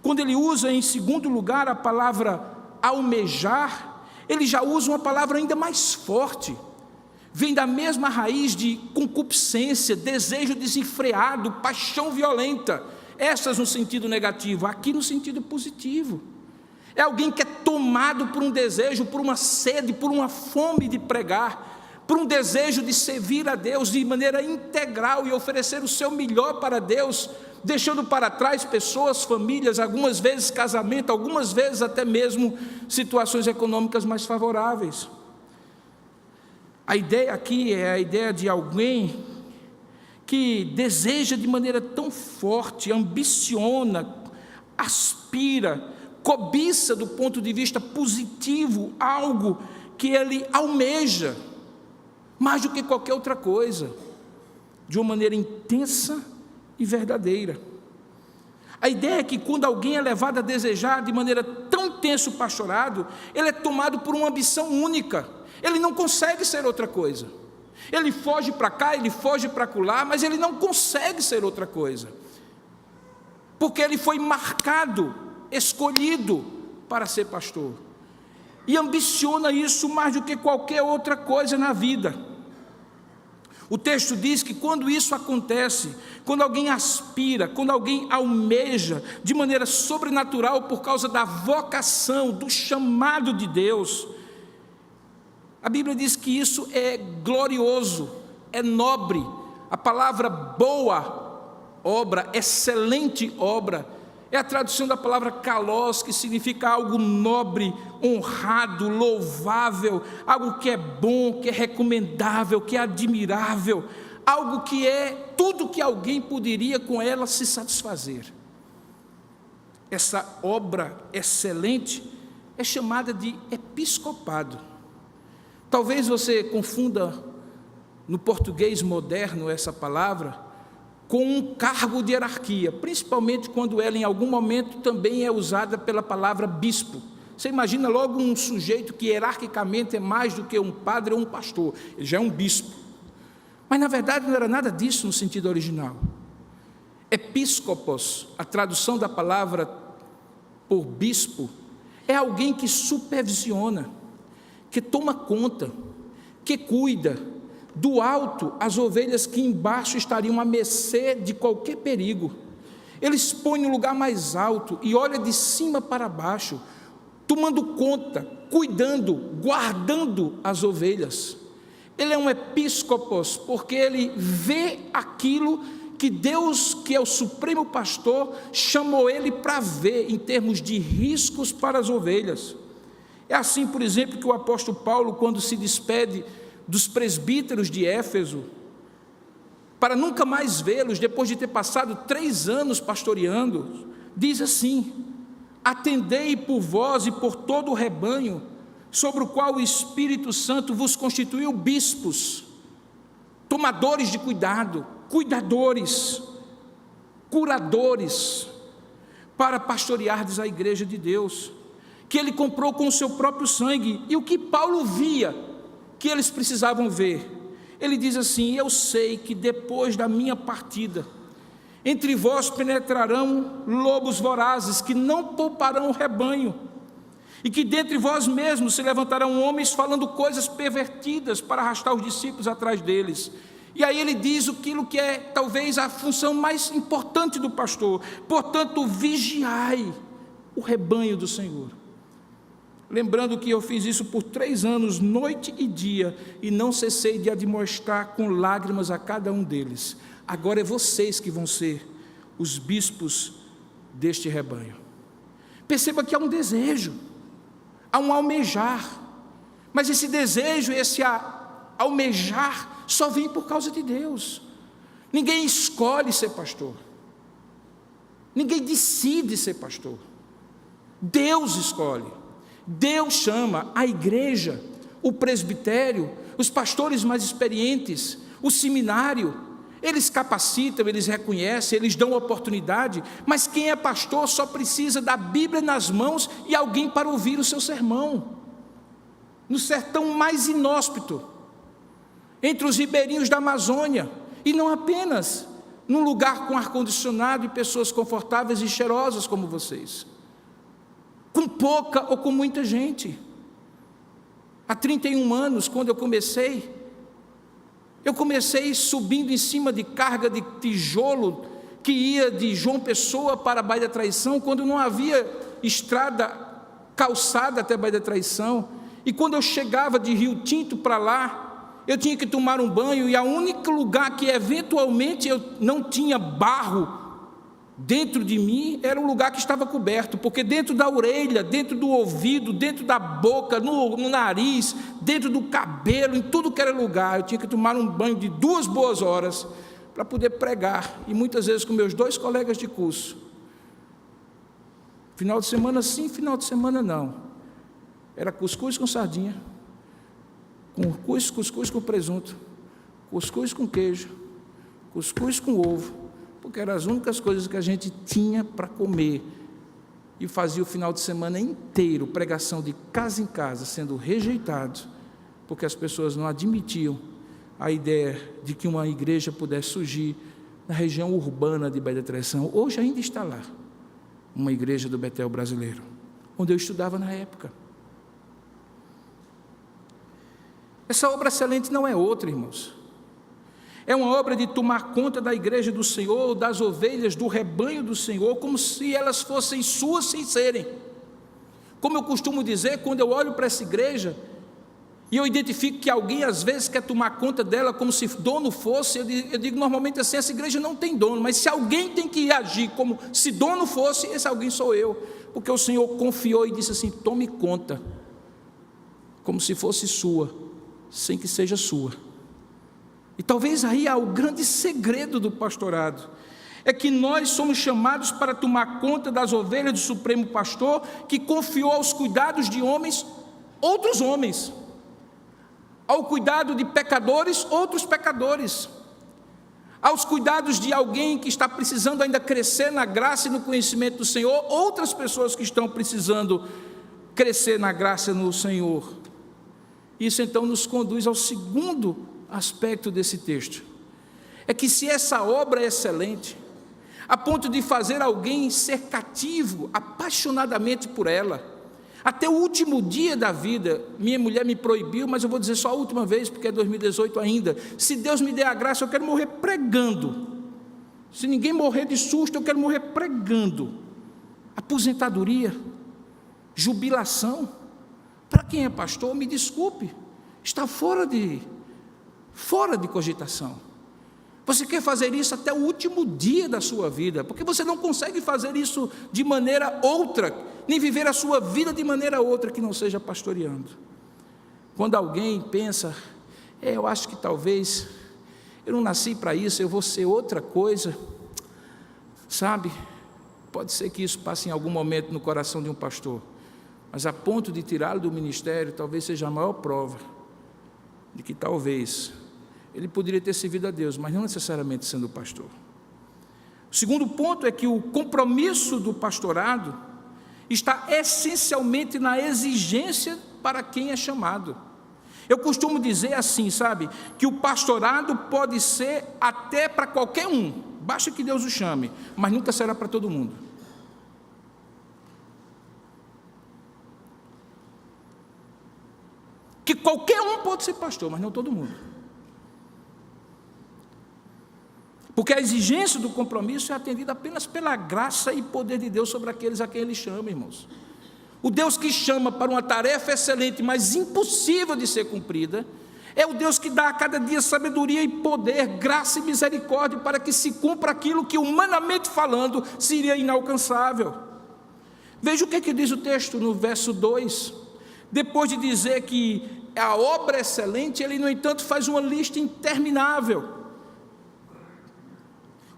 S1: Quando ele usa em segundo lugar a palavra almejar, ele já usa uma palavra ainda mais forte, vem da mesma raiz de concupiscência, desejo desenfreado, paixão violenta, essas no sentido negativo, aqui no sentido positivo. É alguém que é tomado por um desejo, por uma sede, por uma fome de pregar, por um desejo de servir a Deus de maneira integral e oferecer o seu melhor para Deus, deixando para trás pessoas, famílias, algumas vezes casamento, algumas vezes até mesmo situações econômicas mais favoráveis. A ideia aqui é a ideia de alguém que deseja de maneira tão forte, ambiciona, aspira, cobiça do ponto de vista positivo, algo que ele almeja, mais do que qualquer outra coisa, de uma maneira intensa e verdadeira. A ideia é que quando alguém é levado a desejar de maneira tão intensa o pastorado, ele é tomado por uma ambição única, ele não consegue ser outra coisa, ele foge para cá, ele foge para acolá, mas ele não consegue ser outra coisa, porque ele foi marcado, escolhido para ser pastor, e ambiciona isso mais do que qualquer outra coisa na vida. O texto diz que quando isso acontece, quando alguém aspira, quando alguém almeja de maneira sobrenatural por causa da vocação, do chamado de Deus, a Bíblia diz que isso é glorioso, é nobre. A palavra boa obra, excelente obra, é a tradução da palavra kalos, que significa algo nobre, honrado, louvável, algo que é bom, que é recomendável, que é admirável, algo que é tudo que alguém poderia com ela se satisfazer. Essa obra excelente é chamada de episcopado. Talvez você confunda no português moderno essa palavra com um cargo de hierarquia, principalmente quando ela em algum momento também é usada pela palavra bispo. Você imagina logo um sujeito que hierarquicamente é mais do que um padre ou um pastor, ele já é um bispo. Mas na verdade não era nada disso no sentido original. Episcopos, a tradução da palavra por bispo, é alguém que supervisiona, que toma conta, que cuida, do alto as ovelhas que embaixo estariam à mercê de qualquer perigo. Ele se põe no lugar mais alto e olha de cima para baixo, tomando conta, cuidando, guardando as ovelhas. Ele é um episcopos porque ele vê aquilo que Deus, que é o supremo pastor, chamou ele para ver em termos de riscos para as ovelhas. É assim, por exemplo, que o apóstolo Paulo, quando se despede dos presbíteros de Éfeso, para nunca mais vê-los, depois de ter passado 3 anos pastoreando, diz assim: atendei por vós e por todo o rebanho, sobre o qual o Espírito Santo vos constituiu bispos, tomadores de cuidado, cuidadores, curadores, para pastoreardes a igreja de Deus, que ele comprou com o seu próprio sangue. E o que Paulo via que eles precisavam ver, ele diz assim: eu sei que depois da minha partida, entre vós penetrarão lobos vorazes, que não pouparão o rebanho, e que dentre vós mesmos se levantarão homens falando coisas pervertidas para arrastar os discípulos atrás deles. E aí ele diz aquilo que é talvez a função mais importante do pastor: portanto, vigiai o rebanho do Senhor. Lembrando que eu fiz isso por 3 anos, noite e dia, e não cessei de admoestar com lágrimas a cada um deles. Agora é vocês que vão ser os bispos deste rebanho. Perceba que há um desejo, há um almejar, mas esse desejo, esse almejar, só vem por causa de Deus. Ninguém escolhe ser pastor, ninguém decide ser pastor, Deus escolhe. Deus chama a igreja, o presbitério, os pastores mais experientes, o seminário, eles capacitam, eles reconhecem, eles dão oportunidade, mas quem é pastor só precisa da Bíblia nas mãos e alguém para ouvir o seu sermão. No sertão mais inóspito, entre os ribeirinhos da Amazônia, e não apenas num lugar com ar-condicionado e pessoas confortáveis e cheirosas como vocês, com pouca ou com muita gente. Há 31 anos, quando eu comecei subindo em cima de carga de tijolo, que ia de João Pessoa para a Baía da Traição, quando não havia estrada calçada até a Baía da Traição, e quando eu chegava de Rio Tinto para lá, eu tinha que tomar um banho, e o único lugar que eventualmente eu não tinha barro dentro de mim era um lugar que estava coberto, porque dentro da orelha, dentro do ouvido, dentro da boca, no nariz, dentro do cabelo, em tudo que era lugar, eu tinha que tomar um banho de 2 boas horas para poder pregar, e muitas vezes com meus 2 colegas de curso, final de semana sim, final de semana não, era cuscuz com sardinha, cuscuz com presunto, cuscuz com queijo, cuscuz com ovo, porque eram as únicas coisas que a gente tinha para comer, e fazia o final de semana inteiro, pregação de casa em casa, sendo rejeitado, porque as pessoas não admitiam a ideia de que uma igreja pudesse surgir na região urbana de Baía da Traição. Hoje ainda está lá, uma igreja do Betel brasileiro, onde eu estudava na época. Essa obra excelente não é outra, irmãos. É uma obra de tomar conta da igreja do Senhor, das ovelhas, do rebanho do Senhor, como se elas fossem suas sem serem. Como eu costumo dizer, quando eu olho para essa igreja, e eu identifico que alguém às vezes quer tomar conta dela como se dono fosse, eu digo normalmente assim: essa igreja não tem dono, mas se alguém tem que agir como se dono fosse, esse alguém sou eu, porque o Senhor confiou e disse assim: tome conta, como se fosse sua, sem que seja sua. E talvez aí há o grande segredo do pastorado, é que nós somos chamados para tomar conta das ovelhas do Supremo Pastor, que confiou aos cuidados de homens, outros homens, ao cuidado de pecadores, outros pecadores, aos cuidados de alguém que está precisando ainda crescer na graça e no conhecimento do Senhor, outras pessoas que estão precisando crescer na graça no Senhor. Isso então nos conduz ao segundo aspecto desse texto, é que se essa obra é excelente, a ponto de fazer alguém ser cativo apaixonadamente por ela, até o último dia da vida. Minha mulher me proibiu, mas eu vou dizer só a última vez, porque é 2018 ainda, se Deus me der a graça, eu quero morrer pregando, se ninguém morrer de susto, eu quero morrer pregando. Aposentadoria, jubilação, para quem é pastor, me desculpe, está fora de cogitação. Você quer fazer isso até o último dia da sua vida, porque você não consegue fazer isso de maneira outra, nem viver a sua vida de maneira outra que não seja pastoreando. Quando alguém pensa, eu acho que talvez eu não nasci para isso, eu vou ser outra coisa, sabe, pode ser que isso passe em algum momento no coração de um pastor, mas a ponto de tirá-lo do ministério, talvez seja a maior prova de que talvez ele poderia ter servido a Deus, mas não necessariamente sendo pastor. O segundo ponto é que o compromisso do pastorado está essencialmente na exigência para quem é chamado. Eu costumo dizer assim, sabe, que o pastorado pode ser até para qualquer um, basta que Deus o chame, mas nunca será para todo mundo. Que qualquer um pode ser pastor, mas não todo mundo. Porque a exigência do compromisso é atendida apenas pela graça e poder de Deus sobre aqueles a quem Ele chama, irmãos. O Deus que chama para uma tarefa excelente, mas impossível de ser cumprida, é o Deus que dá a cada dia sabedoria e poder, graça e misericórdia para que se cumpra aquilo que, humanamente falando, seria inalcançável. Veja o que diz o texto no verso 2. Depois de dizer que a obra é excelente, ele, no entanto, faz uma lista interminável.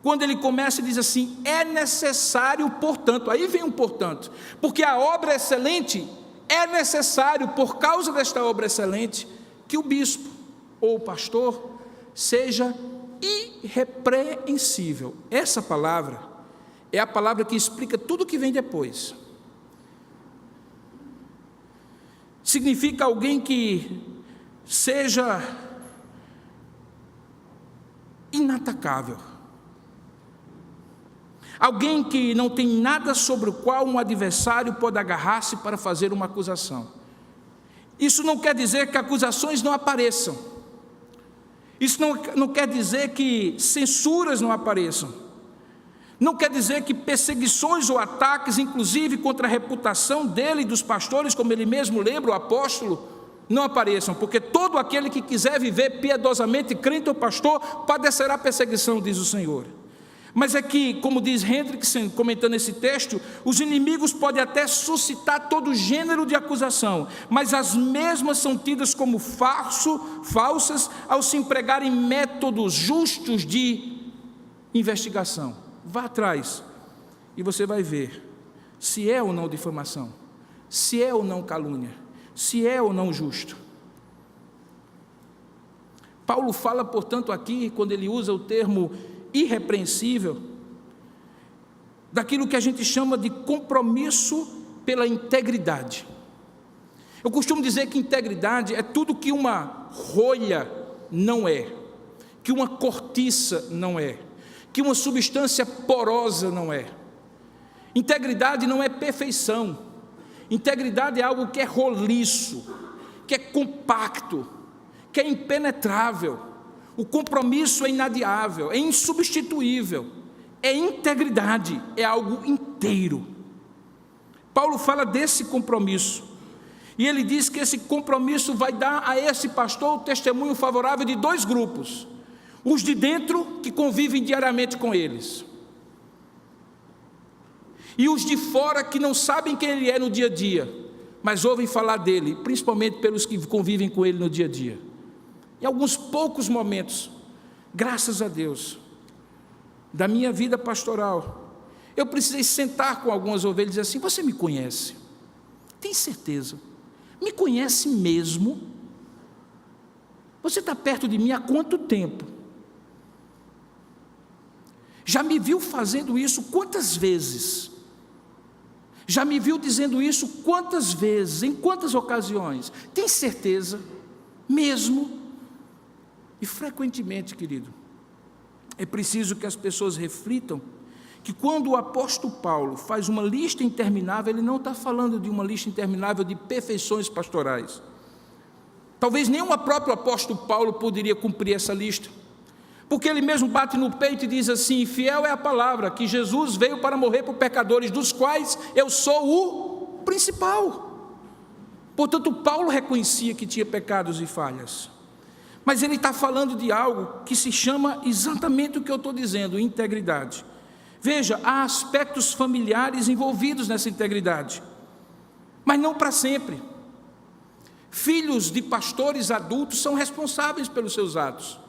S1: Quando ele começa e diz assim, é necessário, portanto, aí vem um portanto, porque a obra é excelente, é necessário, por causa desta obra excelente, que o bispo ou o pastor seja irrepreensível. Essa palavra é a palavra que explica tudo o que vem depois. Significa alguém que seja inatacável. Alguém que não tem nada sobre o qual um adversário pode agarrar-se para fazer uma acusação. Isso não quer dizer que acusações não apareçam. Isso não quer dizer que censuras não apareçam. Não quer dizer que perseguições ou ataques, inclusive contra a reputação dele e dos pastores, como ele mesmo lembra, o apóstolo, não apareçam, porque todo aquele que quiser viver piedosamente, crente ou pastor, padecerá perseguição, diz o Senhor. Mas é que, como diz Hendrickson, comentando esse texto, os inimigos podem até suscitar todo gênero de acusação, mas as mesmas são tidas como falsas ao se empregarem métodos justos de investigação. Vá atrás e você vai ver se é ou não difamação, se é ou não calúnia, se é ou não justo. Paulo fala, portanto, aqui, quando ele usa o termo irrepreensível, daquilo que a gente chama de compromisso pela integridade. Eu costumo dizer que integridade é tudo que uma rolha não é, que uma cortiça não é, que uma substância porosa não é. Integridade não é perfeição. Integridade é algo que é roliço, que é compacto, que é impenetrável. O compromisso é inadiável, é insubstituível, é integridade, é algo inteiro. Paulo fala desse compromisso, e ele diz que esse compromisso vai dar a esse pastor o testemunho favorável de dois grupos: os de dentro, que convivem diariamente com eles, e os de fora, que não sabem quem ele é no dia a dia, mas ouvem falar dele, principalmente pelos que convivem com ele no dia a dia. Em alguns poucos momentos, graças a Deus, da minha vida pastoral, eu precisei sentar com algumas ovelhas e dizer assim: você me conhece? Tem certeza? Me conhece mesmo? Você está perto de mim há quanto tempo? Já me viu fazendo isso quantas vezes? Já me viu dizendo isso quantas vezes? Em quantas ocasiões? Tem certeza? Mesmo? E frequentemente, querido, é preciso que as pessoas reflitam que quando o apóstolo Paulo faz uma lista interminável, ele não está falando de uma lista interminável de perfeições pastorais. Talvez nem o próprio apóstolo Paulo poderia cumprir essa lista, porque ele mesmo bate no peito e diz assim: fiel é a palavra, que Jesus veio para morrer por pecadores, dos quais eu sou o principal. Portanto, Paulo reconhecia que tinha pecados e falhas. Mas ele está falando de algo que se chama exatamente o que eu estou dizendo: integridade. Veja, há aspectos familiares envolvidos nessa integridade, mas não para sempre. Filhos de pastores adultos são responsáveis pelos seus atos.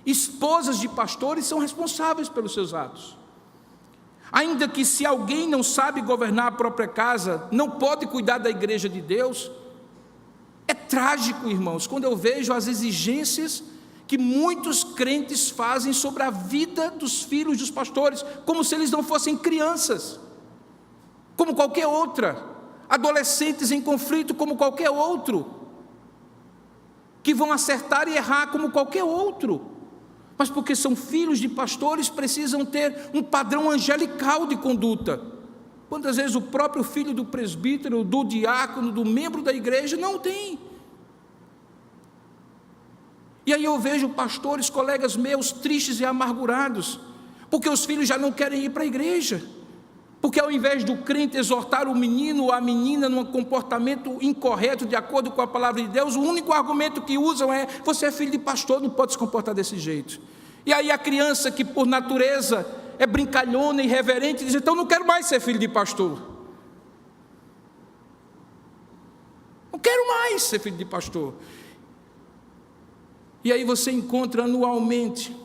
S1: Esposas de pastores são responsáveis pelos seus atos. Ainda que, se alguém não sabe governar a própria casa, não pode cuidar da igreja de Deus. É trágico, irmãos, quando eu vejo as exigências que muitos crentes fazem sobre a vida dos filhos dos pastores, como se eles não fossem crianças, como qualquer outra, adolescentes em conflito como qualquer outro. que vão acertar e errar como qualquer outro, mas porque são filhos de pastores, precisam ter um padrão angelical de conduta. Quantas vezes o próprio filho do presbítero, do diácono, do membro da igreja não tem? E aí eu vejo pastores, colegas meus, tristes e amargurados, porque os filhos já não querem ir para a igreja, porque ao invés do crente exortar o menino ou a menina num comportamento incorreto, de acordo com a palavra de Deus, o único argumento que usam é: você é filho de pastor, não pode se comportar desse jeito. E aí a criança, que por natureza é brincalhona e irreverente, diz: então não quero mais ser filho de pastor, não quero mais ser filho de pastor. E aí você encontra anualmente,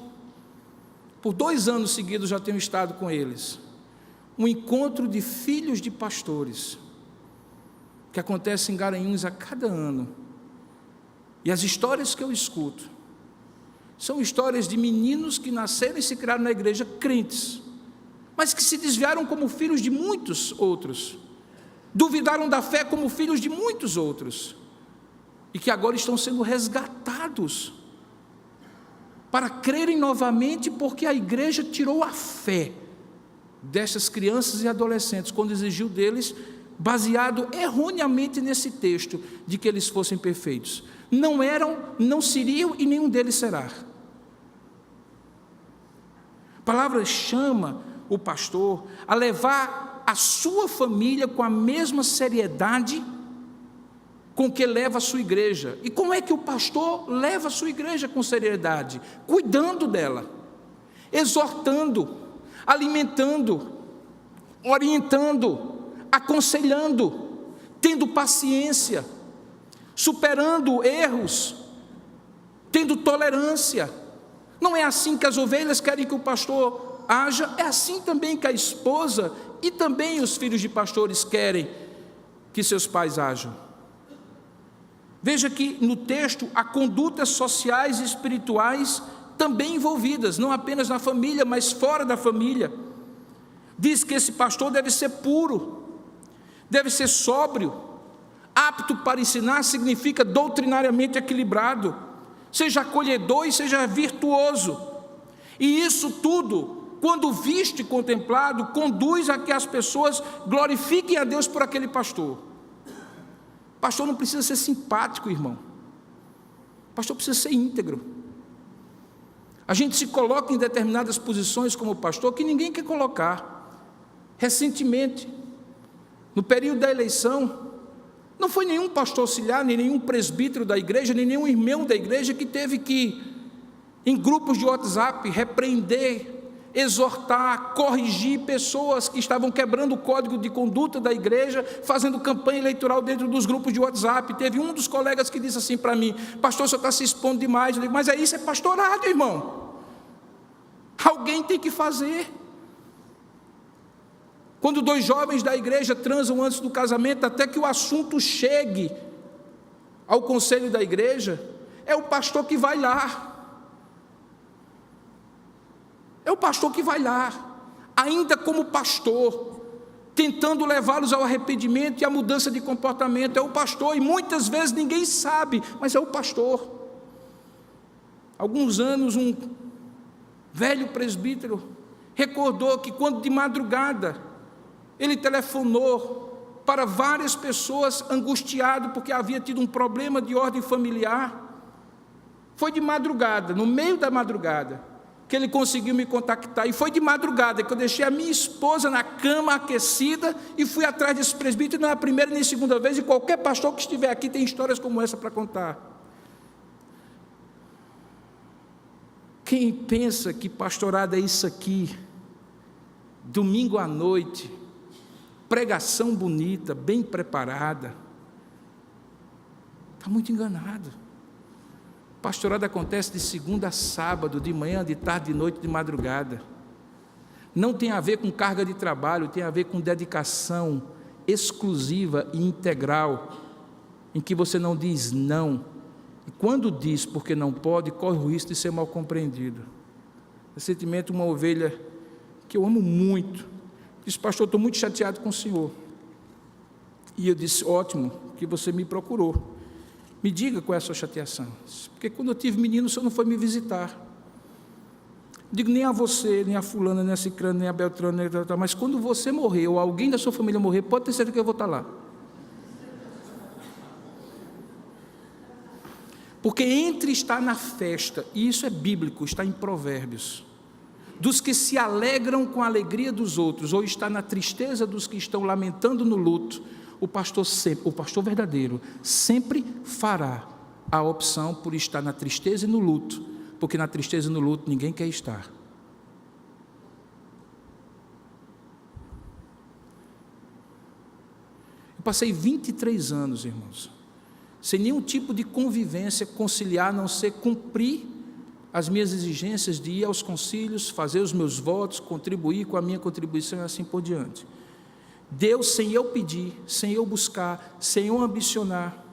S1: por 2 anos seguidos já tenho estado com eles, um encontro de filhos de pastores, que acontece em Garanhuns a cada ano. E as histórias que eu escuto são histórias de meninos que nasceram e se criaram na igreja crentes, mas que se desviaram como filhos de muitos outros, duvidaram da fé como filhos de muitos outros, e que agora estão sendo resgatados para crerem novamente, porque a igreja tirou a fé dessas crianças e adolescentes, quando exigiu deles, baseado erroneamente nesse texto, de que eles fossem perfeitos. Não eram, não seriam e nenhum deles será. A palavra chama o pastor a levar a sua família com a mesma seriedade com que leva a sua igreja. E como é que o pastor leva a sua igreja com seriedade? Cuidando dela, exortando, alimentando, orientando, aconselhando, tendo paciência, superando erros, tendo tolerância. Não é assim que as ovelhas querem que o pastor haja, é assim também que a esposa e também os filhos de pastores querem que seus pais hajam. Veja que no texto há condutas sociais e espirituais também envolvidas, não apenas na família, mas fora da família. Diz que esse pastor deve ser puro, deve ser sóbrio, apto para ensinar, significa doutrinariamente equilibrado, seja acolhedor e seja virtuoso. E isso tudo, quando visto e contemplado, conduz a que as pessoas glorifiquem a Deus por aquele pastor. Pastor não precisa ser simpático, irmão. Pastor precisa ser íntegro. A gente se coloca em determinadas posições como pastor que ninguém quer colocar. Recentemente, no período da eleição, não foi nenhum pastor auxiliar, nem nenhum presbítero da igreja, nem nenhum irmão da igreja que teve que, em grupos de WhatsApp, repreender, exortar, corrigir pessoas que estavam quebrando o código de conduta da igreja, fazendo campanha eleitoral dentro dos grupos de WhatsApp. Teve um dos colegas que disse assim para mim: pastor, o senhor está se expondo demais. Eu digo: mas isso é pastorado, irmão. Alguém tem que fazer. Quando 2 jovens da igreja transam antes do casamento, até que o assunto chegue ao conselho da igreja, é o pastor que vai lá. É o pastor que vai lá, ainda como pastor, tentando levá-los ao arrependimento e à mudança de comportamento. É o pastor, e muitas vezes ninguém sabe, mas é o pastor. Alguns anos, um velho presbítero recordou que quando de madrugada ele telefonou para várias pessoas, angustiado porque havia tido um problema de ordem familiar, foi de madrugada, no meio da madrugada, que ele conseguiu me contactar, e foi de madrugada que eu deixei a minha esposa na cama aquecida e fui atrás desse presbítero. Não é a primeira nem a segunda vez, e qualquer pastor que estiver aqui tem histórias como essa para contar. Quem pensa que pastorado é isso aqui, domingo à noite, pregação bonita, bem preparada, está muito enganado. Pastorado acontece de segunda a sábado, de manhã, de tarde, de noite, de madrugada. Não tem a ver com carga de trabalho, tem a ver com dedicação exclusiva e integral, em que você não diz não, e quando diz porque não pode, corre o risco de ser mal compreendido. Recentemente, uma ovelha que eu amo muito disse: pastor, estou muito chateado com o senhor. E eu disse: ótimo que você me procurou. Me diga qual é a sua chateação. Porque quando eu tive menino, o senhor não foi me visitar. Digo, nem a você, nem a fulana, nem a cicrana, nem a beltrana, nem a... mas quando você morrer, ou alguém da sua família morrer, pode ter certeza que eu vou estar lá. Porque entre estar na festa, e isso é bíblico, está em Provérbios, dos que se alegram com a alegria dos outros, ou está na tristeza dos que estão lamentando no luto, o pastor verdadeiro sempre fará a opção por estar na tristeza e no luto, porque na tristeza e no luto ninguém quer estar. Eu passei 23 anos, irmãos, sem nenhum tipo de convivência, conciliar, a não ser cumprir as minhas exigências de ir aos concílios, fazer os meus votos, contribuir com a minha contribuição e assim por diante. Deus, sem eu pedir, sem eu buscar, sem eu ambicionar,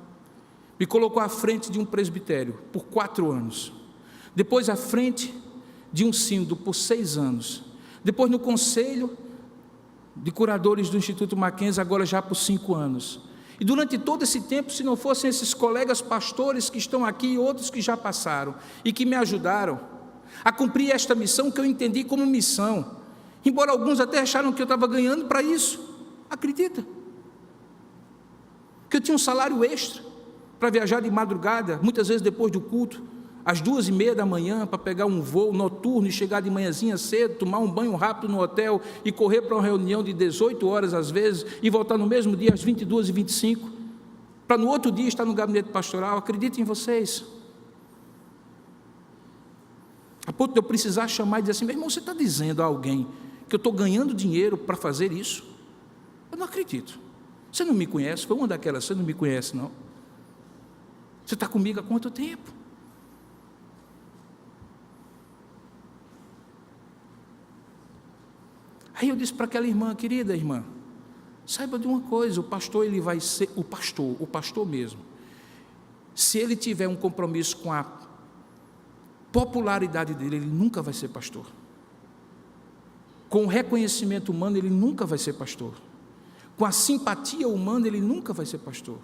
S1: me colocou à frente de um presbitério por 4 anos, depois à frente de um sínodo por 6 anos, depois no conselho de curadores do Instituto Mackenzie, agora já por 5 anos. E durante todo esse tempo, se não fossem esses colegas pastores que estão aqui e outros que já passaram e que me ajudaram a cumprir esta missão que eu entendi como missão, embora alguns até acharam que eu estava ganhando para isso, acredita? Que eu tinha um salário extra para viajar de madrugada, muitas vezes depois do culto, às 2h30 da manhã, para pegar um voo noturno e chegar de manhãzinha cedo, tomar um banho rápido no hotel e correr para uma reunião de 18 horas às vezes, e voltar no mesmo dia às 22h25, para no outro dia estar no gabinete pastoral. Acreditem em vocês, a ponto de eu precisar chamar e dizer assim: meu irmão, você está dizendo a alguém que eu estou ganhando dinheiro para fazer isso? Eu não acredito. Você não me conhece? Foi uma daquelas, você não me conhece não? Você está comigo há quanto tempo? Aí eu disse para aquela irmã: querida irmã, saiba de uma coisa, o pastor, ele vai ser, o pastor mesmo, se ele tiver um compromisso com a popularidade dele, ele nunca vai ser pastor. Com o reconhecimento humano, ele nunca vai ser pastor. Com a simpatia humana, ele nunca vai ser pastor.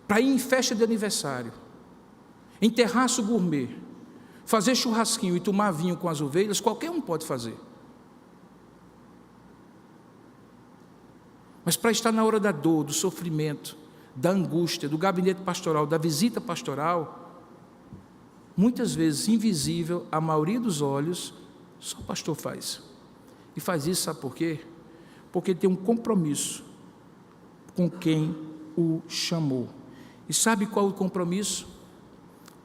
S1: Para ir em festa de aniversário, em terraço gourmet, fazer churrasquinho e tomar vinho com as ovelhas, qualquer um pode fazer. Mas para estar na hora da dor, do sofrimento, da angústia, do gabinete pastoral, da visita pastoral, muitas vezes invisível, a maioria dos olhos, só o pastor faz. E faz isso, sabe por quê? Porque tem um compromisso com quem o chamou. E sabe qual o compromisso?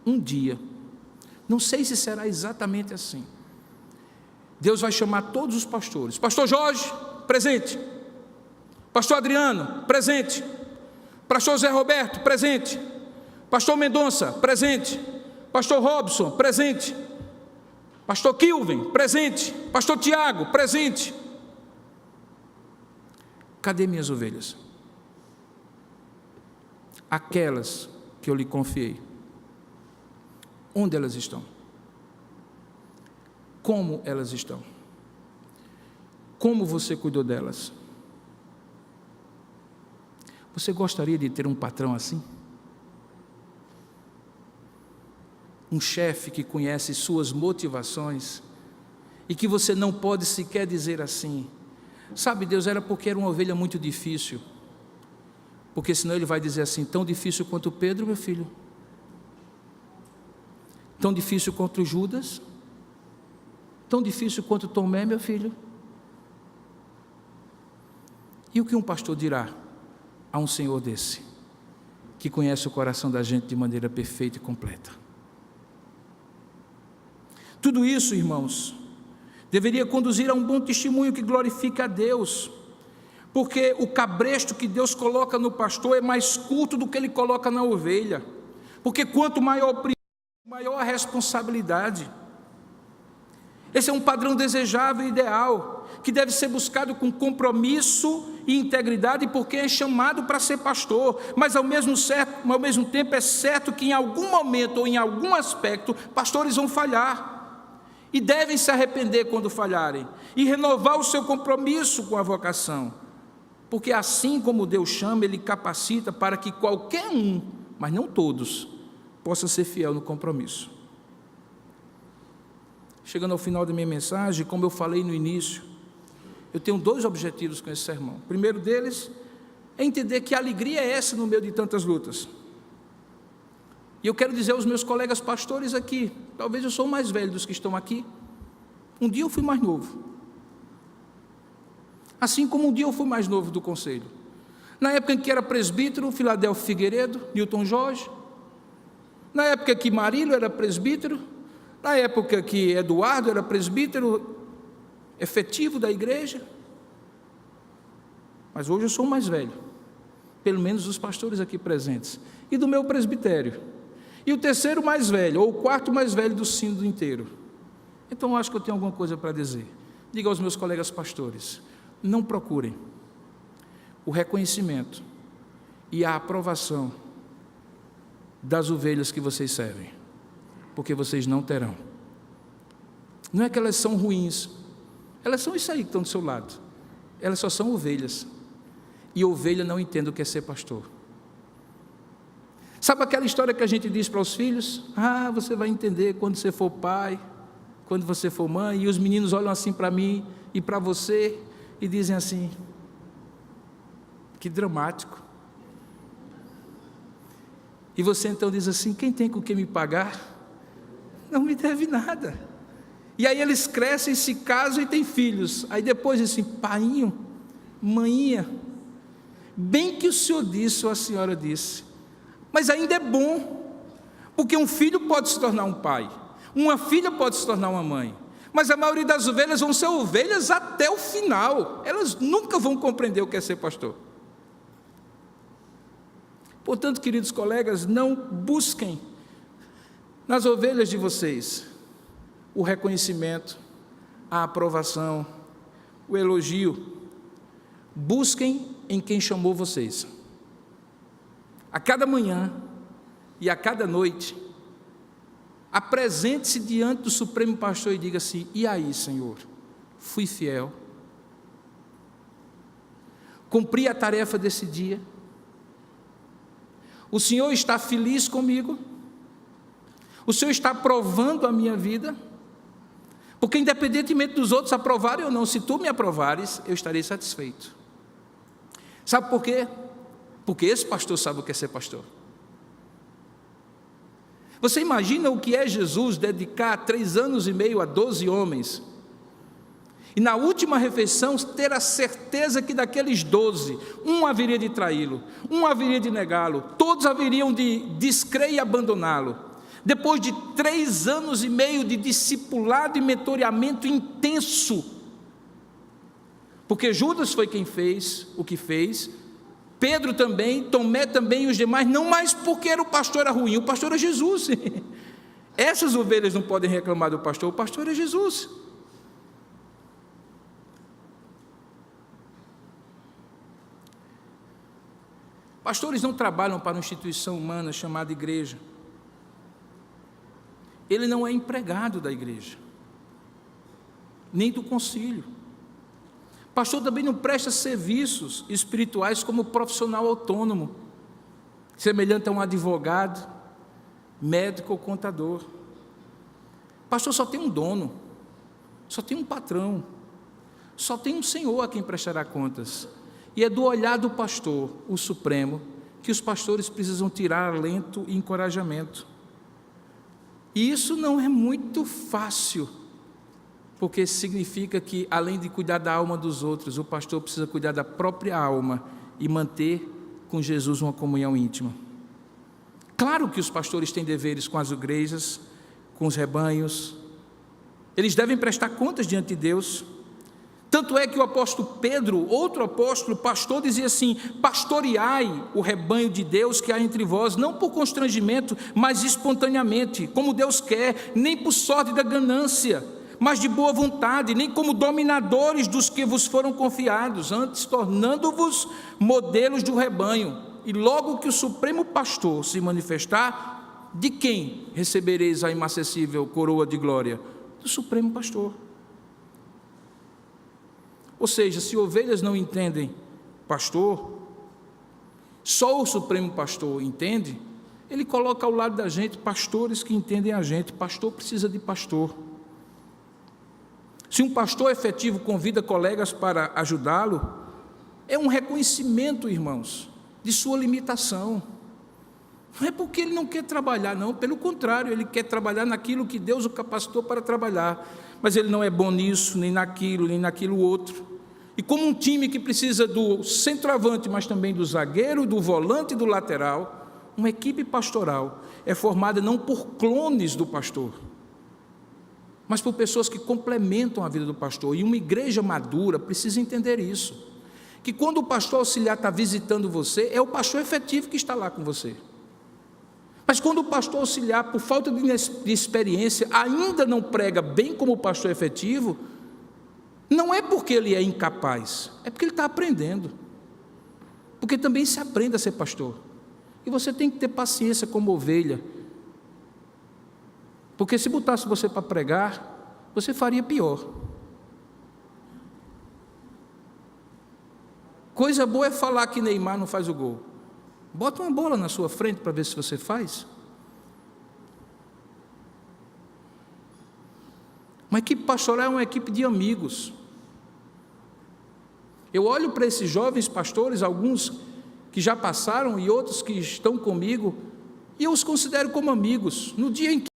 S1: Um dia, não sei se será exatamente assim, Deus vai chamar todos os pastores: pastor Jorge, presente; pastor Adriano, presente; pastor Zé Roberto, presente; pastor Mendonça, presente; pastor Robson, presente; pastor Kilvin, presente; pastor Tiago, presente. Cadê minhas ovelhas? Aquelas que eu lhe confiei. Onde elas estão? Como elas estão? Como você cuidou delas? Você gostaria de ter um patrão assim? Um chefe que conhece suas motivações e que você não pode sequer dizer assim: sabe, Deus, era porque era uma ovelha muito difícil. Porque senão ele vai dizer assim: tão difícil quanto Pedro, meu filho? Tão difícil quanto Judas? Tão difícil quanto Tomé, meu filho? E o que um pastor dirá a um Senhor desse, que conhece o coração da gente de maneira perfeita e completa? Tudo isso, irmãos, deveria conduzir a um bom testemunho que glorifique a Deus, porque o cabresto que Deus coloca no pastor é mais curto do que ele coloca na ovelha, porque quanto maior o princípio, maior a responsabilidade. Esse é um padrão desejável e ideal, que deve ser buscado com compromisso e integridade, porque é chamado para ser pastor, mas ao mesmo tempo é certo que em algum momento ou em algum aspecto, pastores vão falhar, e devem se arrepender quando falharem, e renovar o seu compromisso com a vocação, porque assim como Deus chama, Ele capacita para que qualquer um mas não todos, possa ser fiel no compromisso. Chegando ao final da minha mensagem, como eu falei no início, eu tenho 2 objetivos com esse sermão. O primeiro deles é entender que alegria é essa no meio de tantas lutas. E eu quero dizer aos meus colegas pastores aqui, talvez eu sou o mais velho dos que estão aqui, um dia eu fui mais novo. Assim como um dia eu fui mais novo do conselho. Na época em que era presbítero, Filadelfo Figueiredo, Newton Jorge. Na época que Marílio era presbítero. Na época que Eduardo era presbítero efetivo da igreja. Mas hoje eu sou o mais velho, pelo menos dos pastores aqui presentes, e do meu presbitério. E o terceiro mais velho, ou o quarto mais velho do sínodo inteiro. Então eu acho que eu tenho alguma coisa para dizer. Diga aos meus colegas pastores, não procurem o reconhecimento e a aprovação das ovelhas que vocês servem, porque vocês não terão. Não é que elas são ruins, elas são isso aí que estão do seu lado, elas só são ovelhas, e ovelha não entende o que é ser pastor. Sabe aquela história que a gente diz para os filhos? Ah, você vai entender quando você for pai, quando você for mãe, e os meninos olham assim para mim e para você, e dizem assim, que dramático. E você então diz assim, quem tem com que me pagar, não me deve nada. E aí eles crescem, se casam e têm filhos. Aí depois dizem assim, painho, maninha, bem que o senhor disse ou a senhora disse, mas ainda é bom, porque um filho pode se tornar um pai, uma filha pode se tornar uma mãe, mas a maioria das ovelhas vão ser ovelhas até o final, elas nunca vão compreender o que é ser pastor. Portanto, queridos colegas, não busquem nas ovelhas de vocês o reconhecimento, a aprovação, o elogio. Busquem em quem chamou vocês. A cada manhã e a cada noite, apresente-se diante do Supremo Pastor e diga assim, e aí, Senhor, fui fiel? Cumpri a tarefa desse dia? O Senhor está feliz comigo? O Senhor está aprovando a minha vida? Porque independentemente dos outros aprovarem ou não, se tu me aprovares, eu estarei satisfeito. Sabe por quê? Porque esse pastor sabe o que é ser pastor. Você imagina o que é Jesus dedicar 3 anos e meio a 12 homens, e na última refeição ter a certeza que daqueles 12, um haveria de traí-lo, um haveria de negá-lo, todos haveriam de descrer e abandoná-lo. Depois de 3 anos e meio de discipulado e mentoreamento intenso, porque Judas foi quem fez o que fez, Pedro também, Tomé também e os demais, não mais porque o pastor era ruim, o pastor é Jesus. Essas ovelhas não podem reclamar do pastor, o pastor é Jesus. Pastores não trabalham para uma instituição humana chamada igreja. Ele não é empregado da igreja, nem do concílio. Pastor também não presta serviços espirituais como profissional autônomo, semelhante a um advogado, médico ou contador. Pastor só tem um dono, só tem um patrão, só tem um Senhor a quem prestará contas. E é do olhar do pastor, o Supremo, que os pastores precisam tirar alento e encorajamento. E isso não é muito fácil, porque significa que, além de cuidar da alma dos outros, o pastor precisa cuidar da própria alma e manter com Jesus uma comunhão íntima. Claro que os pastores têm deveres com as igrejas, com os rebanhos, eles devem prestar contas diante de Deus. Tanto é que o apóstolo Pedro, outro apóstolo, pastor, dizia assim, pastoreai o rebanho de Deus que há entre vós, não por constrangimento, mas espontaneamente, como Deus quer, nem por sorte da ganância, mas de boa vontade, nem como dominadores dos que vos foram confiados, antes tornando-vos modelos do rebanho. E logo que o Supremo Pastor se manifestar, de quem recebereis a inacessível coroa de glória? Do Supremo Pastor. Ou seja, se ovelhas não entendem pastor, só o Supremo Pastor entende, Ele coloca ao lado da gente pastores que entendem a gente. Pastor precisa de pastor. Se um pastor efetivo convida colegas para ajudá-lo, é um reconhecimento, irmãos, de sua limitação. Não é porque ele não quer trabalhar, não, pelo contrário, ele quer trabalhar naquilo que Deus o capacitou para trabalhar, mas ele não é bom nisso, nem naquilo outro. E como um time que precisa do centroavante, mas também do zagueiro, do volante e do lateral, uma equipe pastoral é formada não por clones do pastor, mas por pessoas que complementam a vida do pastor. E uma igreja madura precisa entender isso, que quando o pastor auxiliar está visitando você, é o pastor efetivo que está lá com você. Mas quando o pastor auxiliar, por falta de experiência, ainda não prega bem como o pastor efetivo, não é porque ele é incapaz, é porque ele está aprendendo. Porque também se aprende a ser pastor. E você tem que ter paciência como ovelha. Porque se botasse você para pregar, você faria pior. Coisa boa é falar que Neymar não faz o gol. Bota uma bola na sua frente para ver se você faz. Uma equipe pastoral é uma equipe de amigos. Eu olho para esses jovens pastores, alguns que já passaram e outros que estão comigo, e eu os considero como amigos. No dia em que